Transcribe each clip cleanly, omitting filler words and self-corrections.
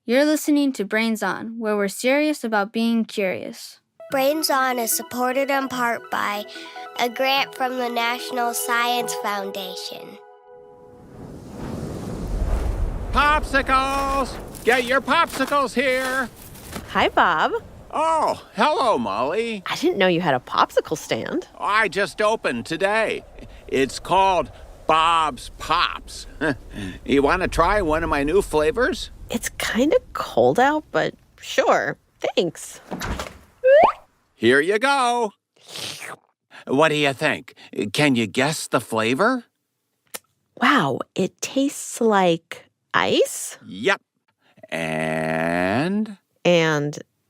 You're listening to Brains On, where we're serious about being curious. Brains On is supported in part by a grant from the National Science Foundation. Popsicles! Get your popsicles here! Hi, Bob. Oh, hello, Molly. I didn't know you had a popsicle stand. I just opened today. It's called Bob's Pops. You want to try one of my new flavors? It's kind of cold out, but sure. Thanks. Here you go. What do you think? Can you guess the flavor? Wow, it tastes like ice? Yep. And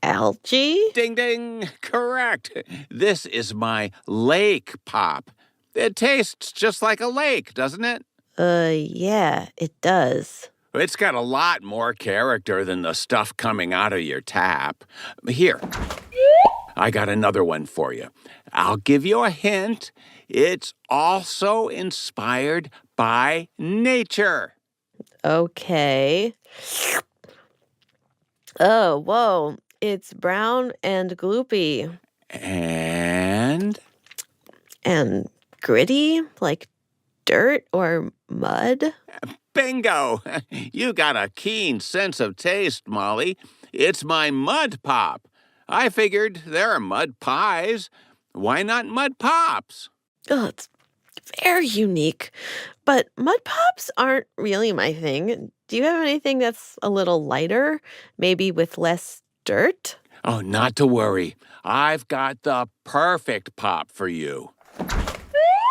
algae? ding, ding, correct. This is my lake pop. It tastes just like a lake, doesn't it? Yeah, it does. It's got a lot more character than the stuff coming out of your tap. Here, I got another one for you. I'll give you a hint. It's also inspired by nature. Okay. Oh, whoa. It's brown and gloopy. And Gritty, like dirt or mud. bingo! You got a keen sense of taste, Molly. It's my mud pop. I figured there are mud pies. Why not mud pops? Oh, it's very unique. But mud pops aren't really my thing. Do you have anything that's a little lighter, maybe with less dirt? Oh, not to worry. I've got the perfect pop for you.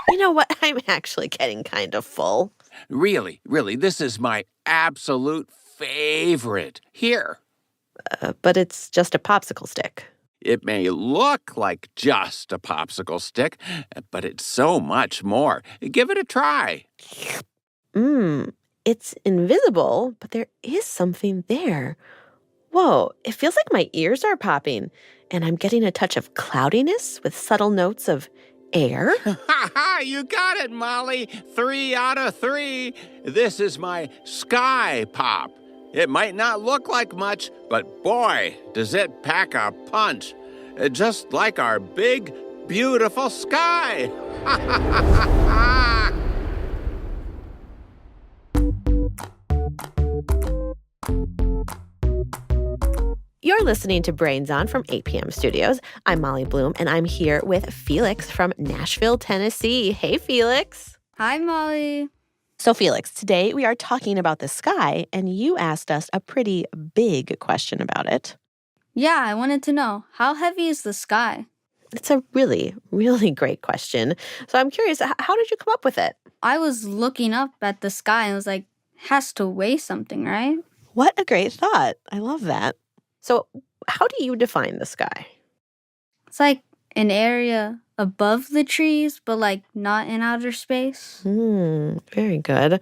You know what? I'm actually getting kind of full. Really, this is my absolute favorite. Here. But it's just a popsicle stick. It may look like just a popsicle stick, but it's so much more. Give it a try. It's invisible, but there is something there. Whoa, it feels like my ears are popping, and I'm getting a touch of cloudiness with subtle notes of air. You got it, Molly. 3 out of 3. This is my sky pop. It might not look like much, but boy, does it pack a punch. Just like our big, beautiful sky. You're listening to Brains On from 8 p.m. Studios. I'm Molly Bloom, and I'm here with Felix from Nashville, Tennessee. Hey, Felix. Hi, Molly. So, Felix, today we are talking about the sky, and you asked us a pretty big question about it. Yeah, I wanted to know, how heavy is the sky? It's a really, really great question. So I'm curious, how did you come up with it? I was looking up at the sky and was like, has to weigh something, right? What a great thought. I love that. So how do you define the sky? It's like an area above the trees, but like not in outer space. Very good.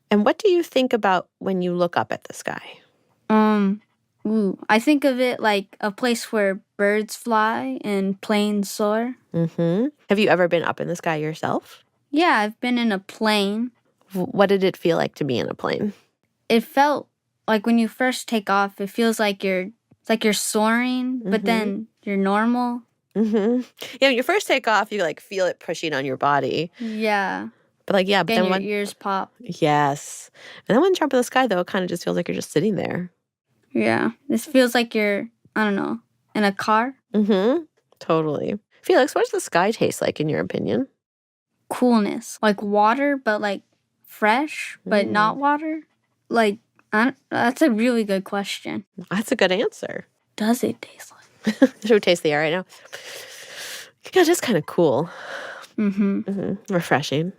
And what do you think about when you look up at the sky? I think of it like a place where birds fly and planes soar. Have you ever been up in the sky yourself? Yeah, I've been in a plane. What did it feel like to be in a plane? It felt like when you first take off, it feels like you're soaring, but then you're normal. Yeah, when you first take off, you like feel it pushing on your body. Yeah. But but then then your ears pop. Yes. And then when you jump in the sky, though, it kind of just feels like you're just sitting there. Yeah. This feels like you're, I don't know, in a car. Totally. Felix, what does the sky taste like in your opinion? Coolness. Like water, but like fresh, but not water. Like, that's a really good question. That's a good answer. Does it taste like? Should we taste the air right now? Yeah, just kind of cool. Refreshing.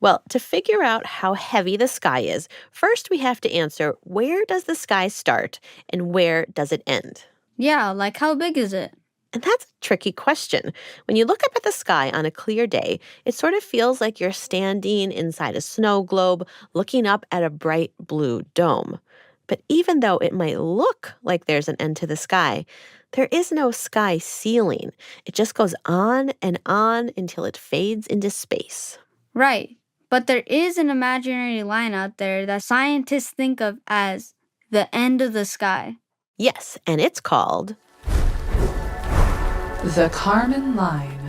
Well, to figure out how heavy the sky is, first we have to answer, where does the sky start and where does it end? Yeah, like how big is it? And that's a tricky question. When you look up at the sky on a clear day, it sort of feels like you're standing inside a snow globe looking up at a bright blue dome. But even though it might look like there's an end to the sky, there is no sky ceiling. It just goes on and on until it fades into space. Right. But there is an imaginary line out there that scientists think of as The end of the sky. Yes, and it's called The Kármán line.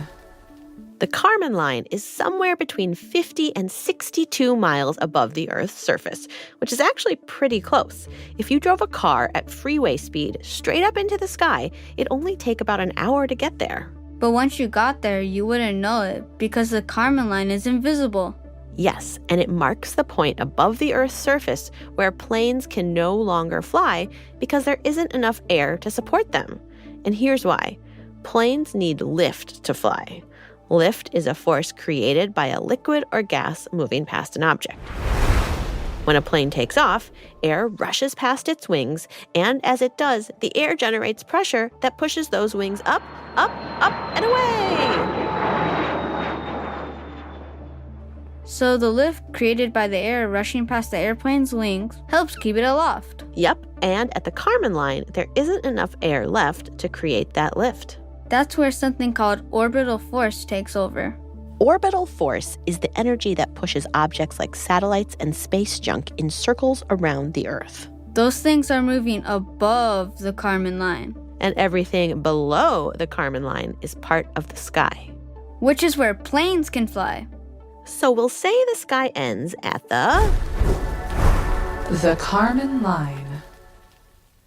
the Kármán line is somewhere between 50 and 62 miles above the Earth's surface, which is actually pretty close. If you drove a car at freeway speed straight up into the sky, it'd only take about an hour to get there. But once you got there, you wouldn't know it because the Kármán line is invisible. Yes, and it marks the point above the Earth's surface where planes can no longer fly because there isn't enough air to support them. And here's why. Planes need lift to fly. Lift is a force created by a liquid or gas moving past an object. When a plane takes off, air rushes past its wings, and as it does, the air generates pressure that pushes those wings up, up, up, and away! So the lift created by the air rushing past the airplane's wings helps keep it aloft. Yep, and at the Kármán line, there isn't enough air left to create that lift. That's where something called orbital force takes over. Orbital force is the energy that pushes objects like satellites and space junk in circles around the Earth. Those things are moving above the Kármán line, And everything below the Kármán line is part of the sky. which is where planes can fly. So we'll say the sky ends at the Kármán line.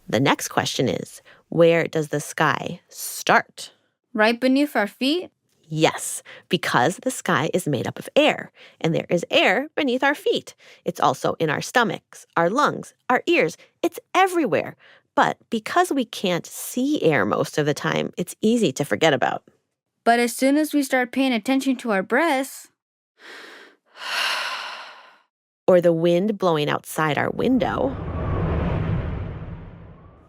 The next question is, where does the sky start? Right beneath our feet? Yes, because the sky is made up of air, and there is air beneath our feet. It's also in our stomachs, our lungs, our ears. It's everywhere. But because we can't see air most of the time, it's easy to forget about. But as soon as we start paying attention to our breaths, Or the wind blowing outside our window.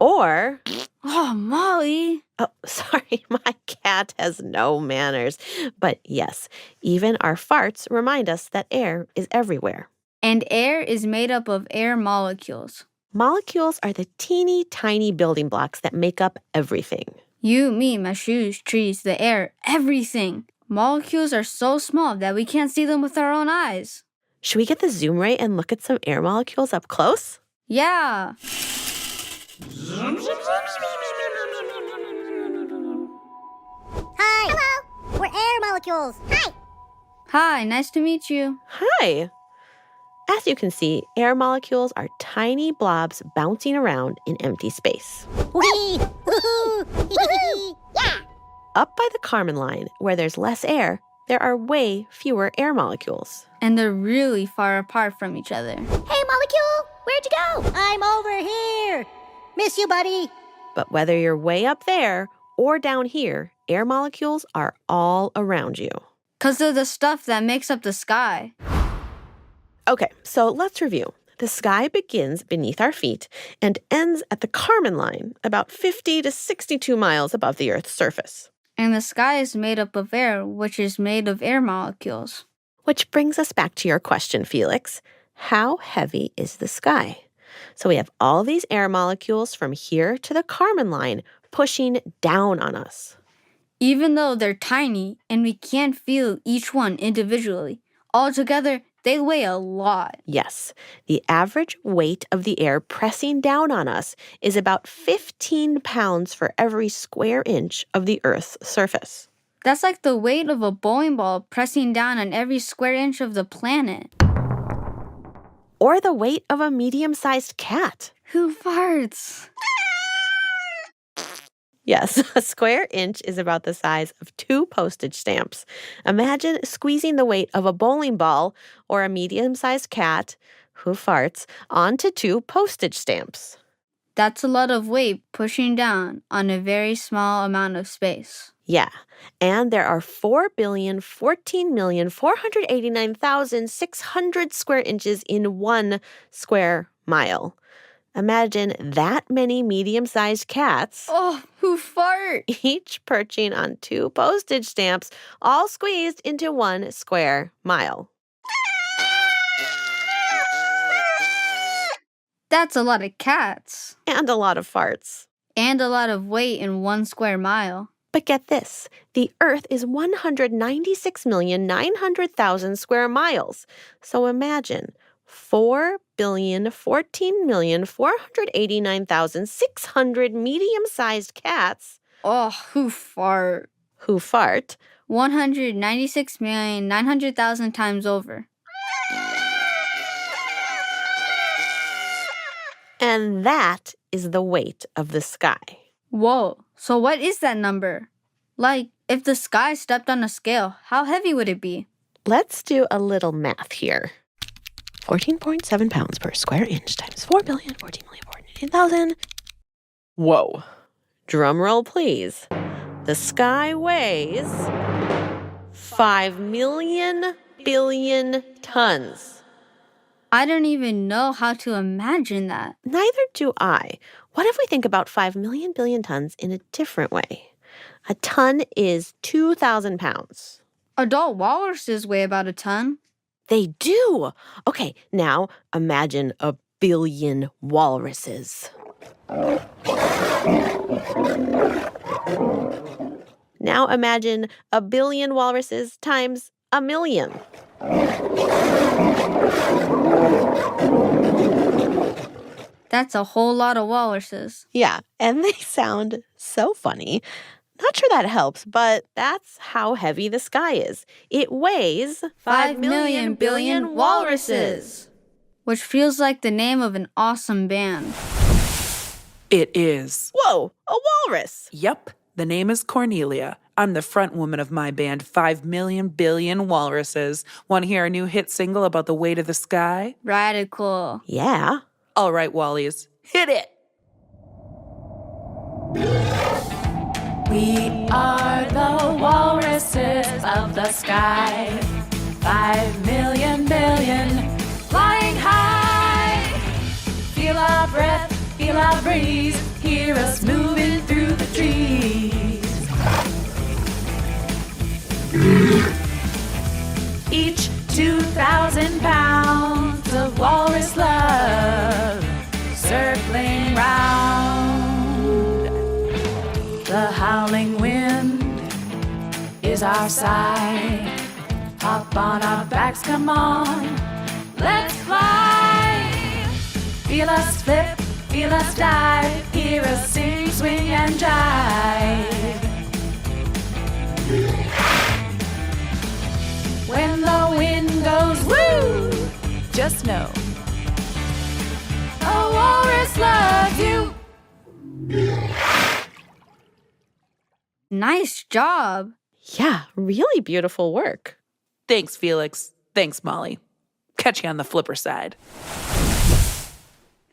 Or, oh, Molly, oh, sorry, my cat has no manners. But yes, even our farts remind us that air is everywhere. and air is made up of air molecules. Molecules are the teeny tiny building blocks that make up everything. You, me, my shoes, trees, the air, everything. Molecules are so small that we can't see them with our own eyes. Should we get the zoom ray and look at some air molecules up close? Yeah. Hi. Hello. We're air molecules. Hi. Hi, nice to meet you. Hi. As you can see, air molecules are tiny blobs bouncing around in empty space. Wee. Woohoo. Woohoo. Yeah. Up by the Kármán line, where there's less air, there are way fewer air molecules. And they're really far apart from each other. Hey, molecule. Where'd you go? I'm over here. Miss you, buddy. But whether you're way up there or down here, air molecules are all around you. 'Cause they're the stuff that makes up the sky. Okay, so let's review. The sky begins beneath our feet and ends at the Kármán line, about 50 to 62 miles above the Earth's surface. And the sky is made up of air, which is made of air molecules. Which brings us back to your question, Felix. How heavy is the sky? So we have all these air molecules from here to the Kármán line pushing down on us. Even though they're tiny and we can't feel each one individually, altogether they weigh a lot. Yes, the average weight of the air pressing down on us is about 15 pounds for every square inch of the Earth's surface. That's like the weight of a bowling ball pressing down on every square inch of the planet. Or the weight of a medium-sized cat. Who farts? Yes, a square inch is about the size of 2 postage stamps. Imagine squeezing the weight of a bowling ball or a medium-sized cat, who farts, onto 2 postage stamps. That's a lot of weight pushing down on a very small amount of space. Yeah, and there are 4,014,489,600 square inches in 1 square mile. Imagine that many medium-sized cats, Oh, who fart? each perching on 2 postage stamps, all squeezed into 1 square mile. That's a lot of cats. And a lot of farts. And a lot of weight in 1 square mile. But get this, the Earth is 196,900,000 square miles. So imagine 4,014,489,600 medium-sized cats Oh, who fart? who fart. 196,900,000 times over. And that is the weight of the sky. Whoa, so what is that number? Like, if the sky stepped on a scale, how heavy would it be? Let's do a little math here. 14.7 pounds per square inch times 4,014,488,000. Whoa. Drum roll, please. The sky weighs 5,000,000,000,000,000 tons. I don't even know how to imagine that. Neither do I. What if we think about 5,000,000,000,000 tons in a different way? A ton is 2,000 pounds. Adult walruses weigh about a ton. They do. Okay, now imagine a billion walruses. Now imagine a billion walruses times a million. That's a whole lot of walruses. Yeah, and they sound so funny. Not sure that helps, but that's how heavy the sky is. It weighs 5,000,000,000 billion walruses. Which feels like the name of an awesome band. It is. Whoa, a walrus. Yep, the name is Cornelia. I'm the front woman of my band, 5,000,000,000,000 Walruses. Want to hear our new hit single about the weight of the sky? Radical. Yeah. All right, Wallies, hit it! We are the walruses of the sky. 5,000,000,000,000 flying high. Feel our breath, feel our breeze. Hear us moving through the trees. Each 2,000 pounds of walrus love circling round. The howling wind is our side. Hop on our backs, come on, let's fly. Feel us flip, feel us dive. Hear us sing, swing, and jive. When the wind goes woo, just know a walrus loves you. Nice job. Yeah, really beautiful work. Thanks, Felix. Thanks, Molly. Catch you on the flipper side.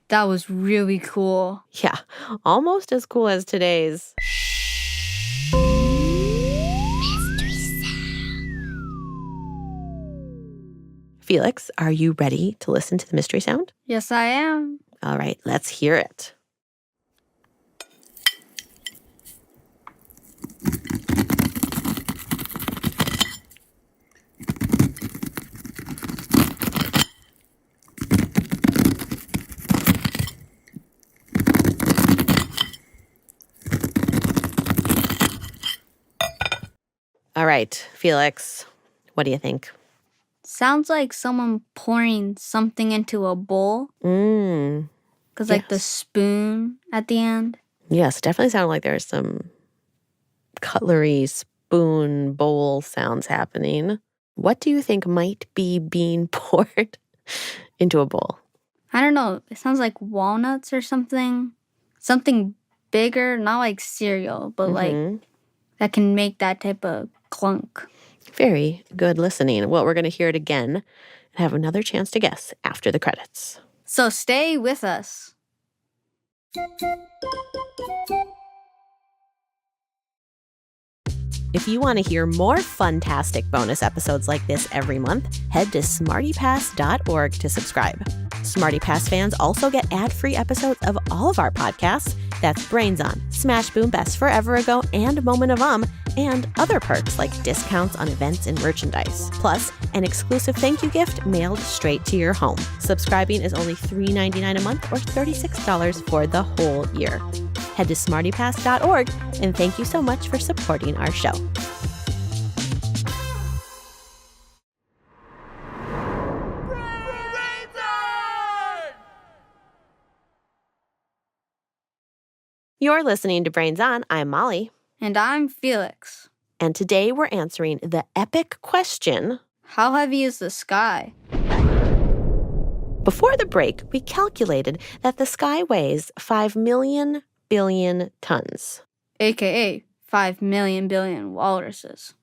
That was really cool. Yeah, almost as cool as today's. Felix, are you ready to listen to the mystery sound? Yes, I am. All right, let's hear it. All right, Felix, what do you think? Sounds like someone pouring something into a bowl. Because, like, the Yes. spoon at the end. Yes, definitely sounded like there's some cutlery, spoon, bowl sounds happening. What do you think might be being poured into a bowl? I don't know. It sounds like walnuts or something. Something bigger, not like cereal, but like that can make that type of clunk. Very good listening. Well, we're going to hear it again and have another chance to guess after the credits. So stay with us. If you want to hear more fun-tastic bonus episodes like this every month, head to smartypass.org to subscribe. SmartyPass fans also get ad-free episodes of all of our podcasts. That's Brains On, Smash Boom, Best Forever Ago, and Moment of and other perks like discounts on events and merchandise. Plus, an exclusive thank you gift mailed straight to your home. Subscribing is only $3.99 a month or $36 for the whole year. Head to smartypass.org, and thank you so much for supporting our show. You're listening to Brains On. I'm Molly. And I'm Felix. And today we're answering the epic question, how heavy is the sky? Before the break, we calculated that the sky weighs 5 million billion tons. AKA 5 million billion walruses.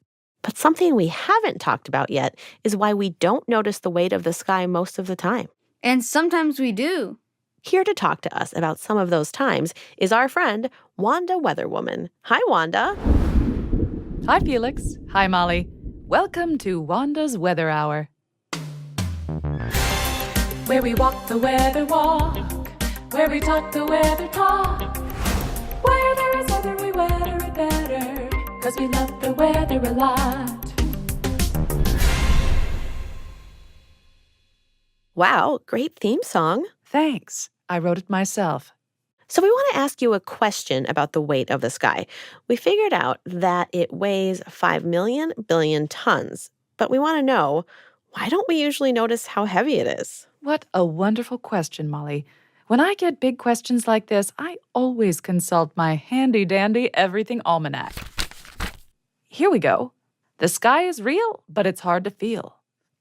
But something we haven't talked about yet is why we don't notice the weight of the sky most of the time. And sometimes we do. Here to talk to us about some of those times is our friend, Wanda Weatherwoman. Hi, Wanda. Hi, Felix. Hi, Molly. Welcome to Wanda's Weather Hour, where we walk the weather walk, where we talk the weather talk. Where there is weather, we weather it better, 'cause we love the weather a lot. Wow, great theme song. Thanks. I wrote it myself. So we want to ask you a question about the weight of the sky. We figured out that it weighs 5 million billion tons, but we want to know, why don't we usually notice how heavy it is? What a wonderful question, Molly. When I get big questions like this, I always consult my handy-dandy Everything Almanac. Here we go. The sky is real, but it's hard to feel.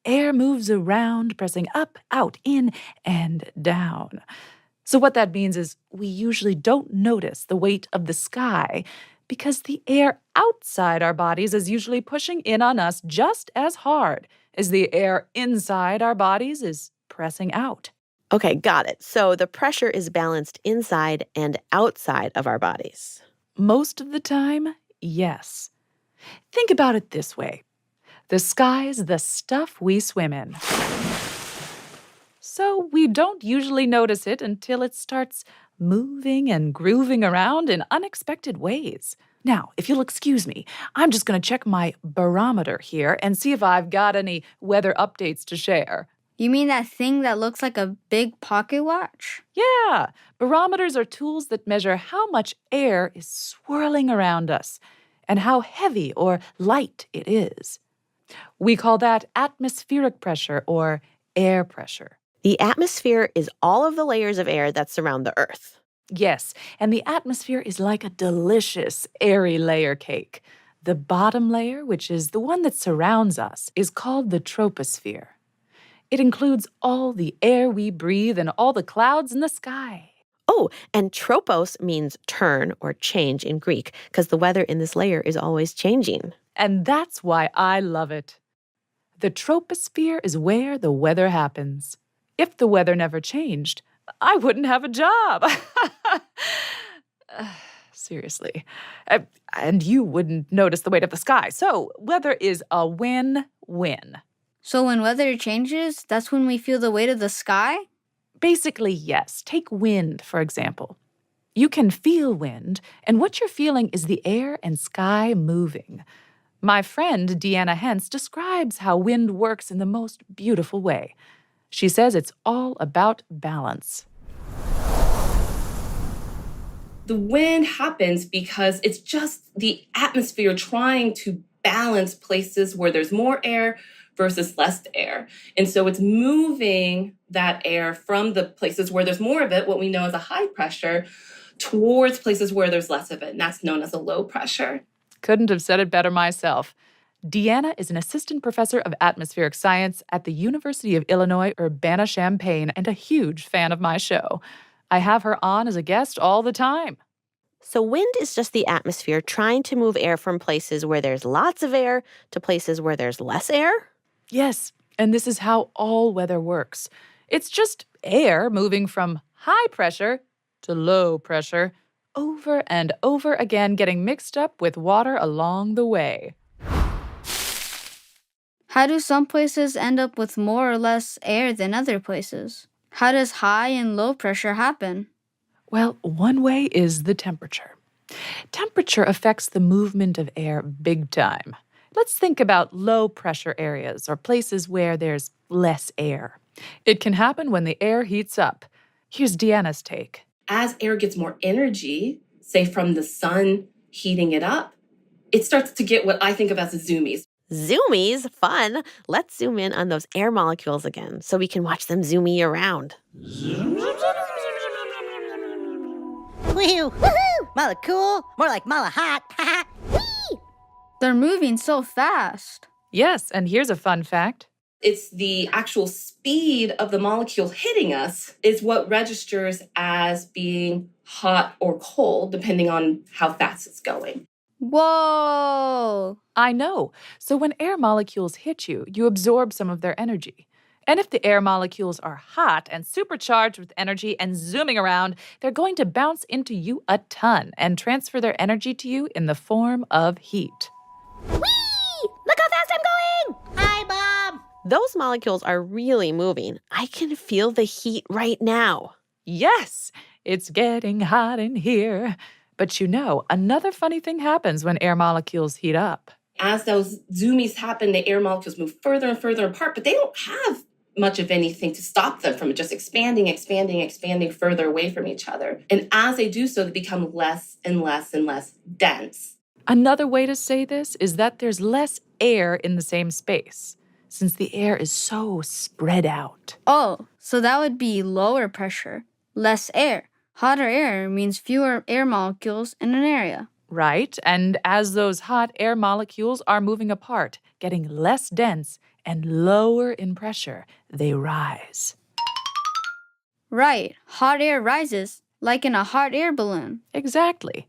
Air moves around, pressing up, out, in, and down. So what that means is we usually don't notice the weight of the sky because the air outside our bodies is usually pushing in on us just as hard as the air inside our bodies is pressing out. Okay, got it. So the pressure is balanced inside and outside of our bodies. Most of the time, yes. Think about it this way. The sky's the stuff we swim in. So we don't usually notice it until it starts moving and grooving around in unexpected ways. Now, if you'll excuse me, I'm just going to check my barometer here and see if I've got any weather updates to share. You mean that thing that looks like a big pocket watch? Yeah, barometers are tools that measure how much air is swirling around us and how heavy or light it is. We call that atmospheric pressure or air pressure. The atmosphere is all of the layers of air that surround the Earth. Yes, and the atmosphere is like a delicious, airy layer cake. The bottom layer, which is the one that surrounds us, is called the troposphere. It includes all the air we breathe and all the clouds in the sky. Oh, and tropos means turn or change in Greek, because the weather in this layer is always changing. And that's why I love it. The troposphere is where the weather happens. If the weather never changed, I wouldn't have a job. Seriously. And you wouldn't notice the weight of the sky. So weather is a win-win. So when weather changes, that's when we feel the weight of the sky? Basically, yes. Take wind, for example. You can feel wind, and what you're feeling is the air and sky moving. My friend, Deanna Hentz, describes how wind works in the most beautiful way. She says it's all about balance. The wind happens because it's just the atmosphere trying to balance places where there's more air versus less air. And so it's moving that air from the places where there's more of it, what we know as a high pressure, towards places where there's less of it. And that's known as a low pressure. Couldn't have said it better myself. Deanna is an assistant professor of atmospheric science at the University of Illinois, Urbana-Champaign, and a huge fan of my show. I have her on as a guest all the time. So wind is just the atmosphere trying to move air from places where there's lots of air to places where there's less air? Yes, and this is how all weather works. It's just air moving from high pressure to low pressure, over and over again, getting mixed up with water along the way. How do some places end up with more or less air than other places? How does high and low pressure happen? Well, one way is the temperature. Temperature affects the movement of air big time. Let's think about low pressure areas or places where there's less air. It can happen when the air heats up. Here's Deanna's take. As air gets more energy, say from the sun heating it up, it starts to get what I think of as zoomies. Zoomies? Fun! Let's zoom in on those air molecules again so we can watch them zoomie around. Whew. Woohoo! Mala cool. More like mala hot. Whee! They're moving so fast. Yes, and here's a fun fact. It's the actual speed of the molecule hitting us is what registers as being hot or cold, depending on how fast it's going. Whoa! I know. So when air molecules hit you, you absorb some of their energy. And if the air molecules are hot and supercharged with energy and zooming around, they're going to bounce into you a ton and transfer their energy to you in the form of heat. Whee! Look how fast I'm going! Hi, Bob! Those molecules are really moving. I can feel the heat right now. Yes, it's getting hot in here. But you know, another funny thing happens when air molecules heat up. As those zoomies happen, the air molecules move further and further apart, but they don't have much of anything to stop them from just expanding further away from each other. And as they do so, they become less and less and less dense. Another way to say this is that there's less air in the same space, since the air is so spread out. Oh, so that would be lower pressure, less air. Hotter air means fewer air molecules in an area. Right, and as those hot air molecules are moving apart, getting less dense and lower in pressure, they rise. Right, hot air rises, like in a hot air balloon. Exactly.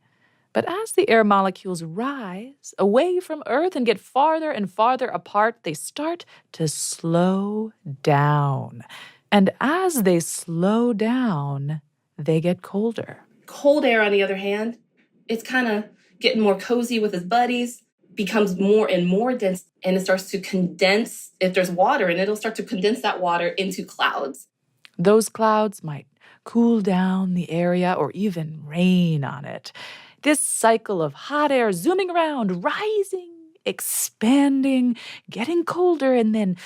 But as the air molecules rise away from Earth and get farther and farther apart, they start to slow down. And as they slow down, they get colder. Cold air, on the other hand, it's kind of getting more cozy with his buddies, becomes more and more dense, and it starts to condense. If there's water in it, it'll start to condense that water into clouds. Those clouds might cool down the area or even rain on it. This cycle of hot air zooming around, rising, expanding, getting colder, and then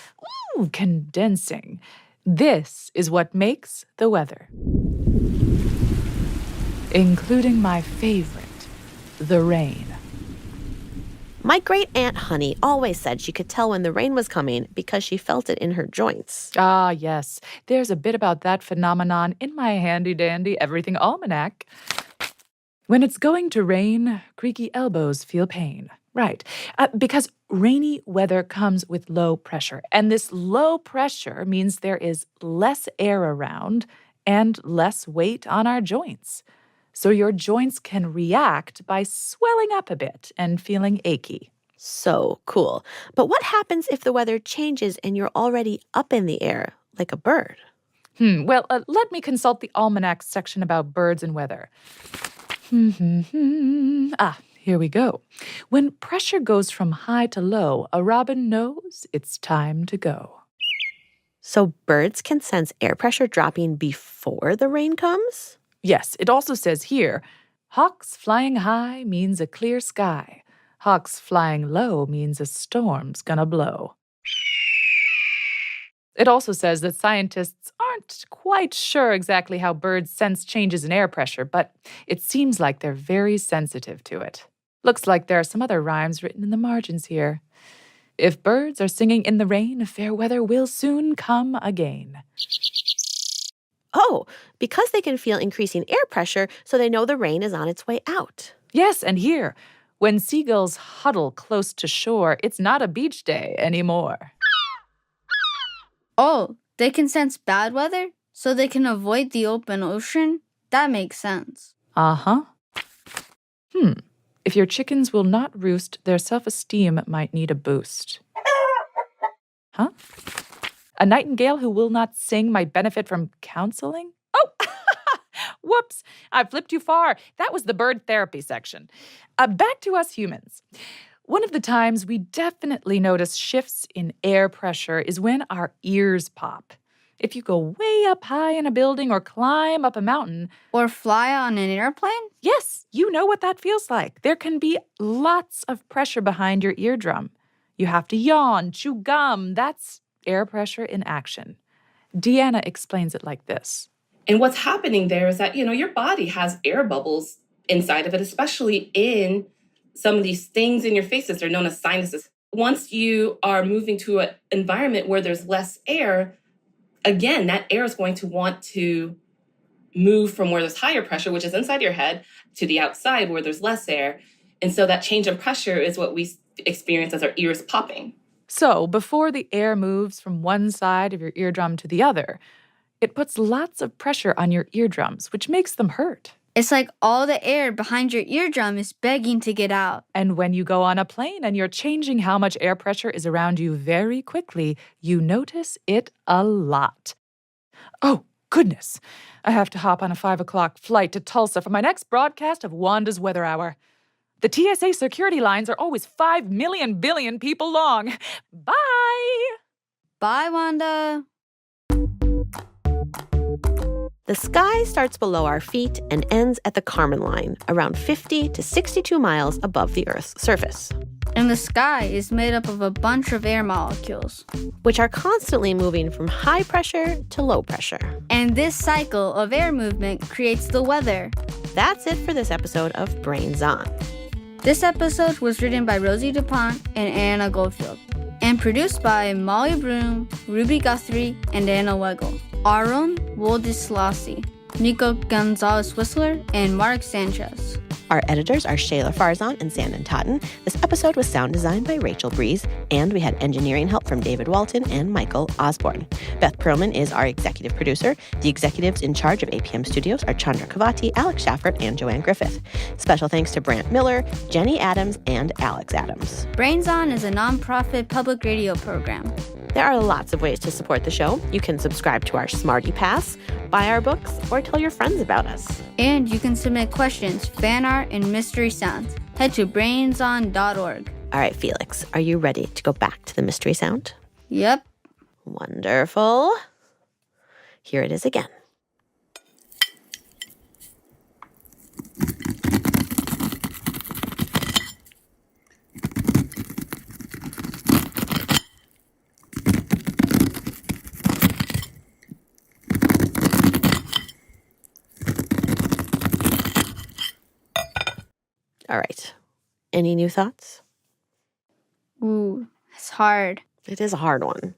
condensing. This is what makes the weather. Including my favorite, the rain. My great aunt Honey always said she could tell when the rain was coming because she felt it in her joints. Ah, yes. There's a bit about that phenomenon in my handy-dandy Everything Almanac. When it's going to rain, creaky elbows feel pain. Right. Because rainy weather comes with low pressure. And this low pressure means there is less air around and less weight on our joints. So your joints can react by swelling up a bit and feeling achy. So cool. But what happens if the weather changes and you're already up in the air, like a bird? Well, let me consult the almanac section about birds and weather. Here we go. When pressure goes from high to low, a robin knows it's time to go. So birds can sense air pressure dropping before the rain comes? Yes, it also says here, hawks flying high means a clear sky. Hawks flying low means a storm's gonna blow. It also says that scientists aren't quite sure exactly how birds sense changes in air pressure, but it seems like they're very sensitive to it. Looks like there are some other rhymes written in the margins here. If birds are singing in the rain, fair weather will soon come again. Oh, because they can feel increasing air pressure, so they know the rain is on its way out. Yes, and here, when seagulls huddle close to shore, it's not a beach day anymore. Oh, they can sense bad weather, so they can avoid the open ocean? That makes sense. Uh-huh. If your chickens will not roost, their self-esteem might need a boost. Huh? A nightingale who will not sing might benefit from counseling? Oh, whoops, I flipped too far. That was the bird therapy section. Back to us humans. One of the times we definitely notice shifts in air pressure is when our ears pop. If you go way up high in a building or climb up a mountain, Or fly on an airplane? yes, you know what that feels like. There can be lots of pressure behind your eardrum. You have to yawn, chew gum. That's air pressure in action. Deanna explains it like this. And what's happening there is that, your body has air bubbles inside of it, especially in some of these things in your faces. They're known as sinuses. Once you are moving to an environment where there's less air, again, that air is going to want to move from where there's higher pressure, which is inside your head, to the outside where there's less air. And so that change in pressure is what we experience as our ears popping. So, before the air moves from one side of your eardrum to the other, it puts lots of pressure on your eardrums, which makes them hurt. It's like all the air behind your eardrum is begging to get out. And when you go on a plane and you're changing how much air pressure is around you very quickly, you notice it a lot. Oh, goodness. I have to hop on a 5 o'clock flight to Tulsa for my next broadcast of Wanda's Weather Hour. The TSA security lines are always 5 million billion people long. Bye! Bye, Wanda. The sky starts below our feet and ends at the Kármán line, around 50 to 62 miles above the Earth's surface. And the sky is made up of a bunch of air molecules, which are constantly moving from high pressure to low pressure. And this cycle of air movement creates the weather. That's it for this episode of Brains On. This episode was written by Rosie DuPont and Anna Goldfield, and produced by Molly Broom, Ruby Guthrie, and Anna Weigel. Aaron Woldislassi, Nico Gonzalez-Whistler, and Mark Sanchez. Our editors are Shayla Farzan and Sandon Totten. This episode was sound designed by Rachel Breeze, and we had engineering help from David Walton and Michael Osborne. Beth Perlman is our executive producer. The executives in charge of APM Studios are Chandra Kavati, Alex Schaffert, and Joanne Griffith. Special thanks to Brant Miller, Jenny Adams, and Alex Adams. Brains On is a nonprofit public radio program. There are lots of ways to support the show. You can subscribe to our Smarty Pass, buy our books, or tell your friends about us. And you can submit questions, fan art, and mystery sounds. Head to brainson.org. All right, Felix, are you ready to go back to the mystery sound? Yep. Wonderful. Here it is again. All right. Any new thoughts? Ooh, it's hard. It is a hard one.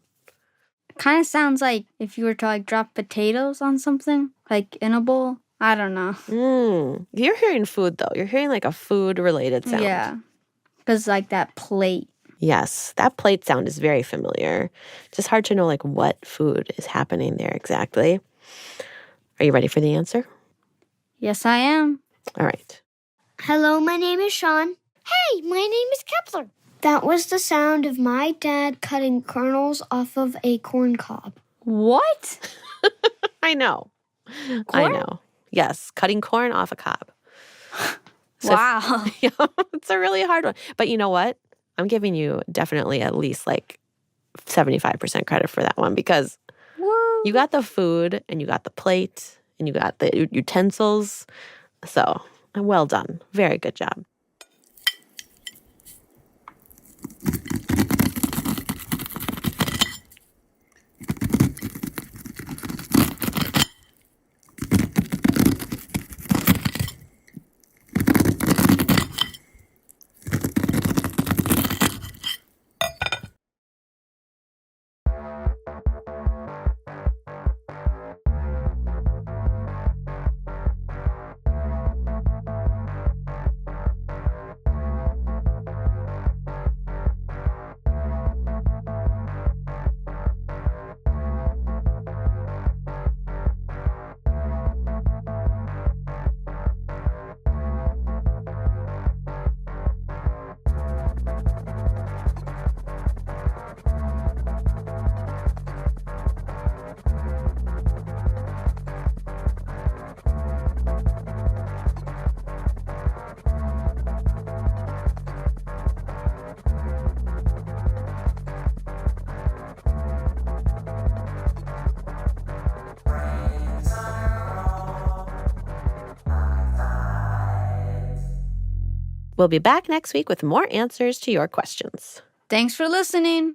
It kind of sounds like if you were to drop potatoes on something, like in a bowl. I don't know. You're hearing food, though. You're hearing like a food-related sound. Yeah, because like that plate. Yes, that plate sound is very familiar. Just hard to know like what food is happening there exactly. Are you ready for the answer? Yes, I am. All right. Hello, my name is Sean. Hey, my name is Kepler. That was the sound of my dad cutting kernels off of a corn cob. What? I know. Corn? I know. Yes, cutting corn off a cob. So wow. it's a really hard one. But you know what? I'm giving you definitely at least like 75% credit for that one because you got the food and you got the plate and you got the utensils. So well done. Very good job. We'll be back next week with more answers to your questions. Thanks for listening.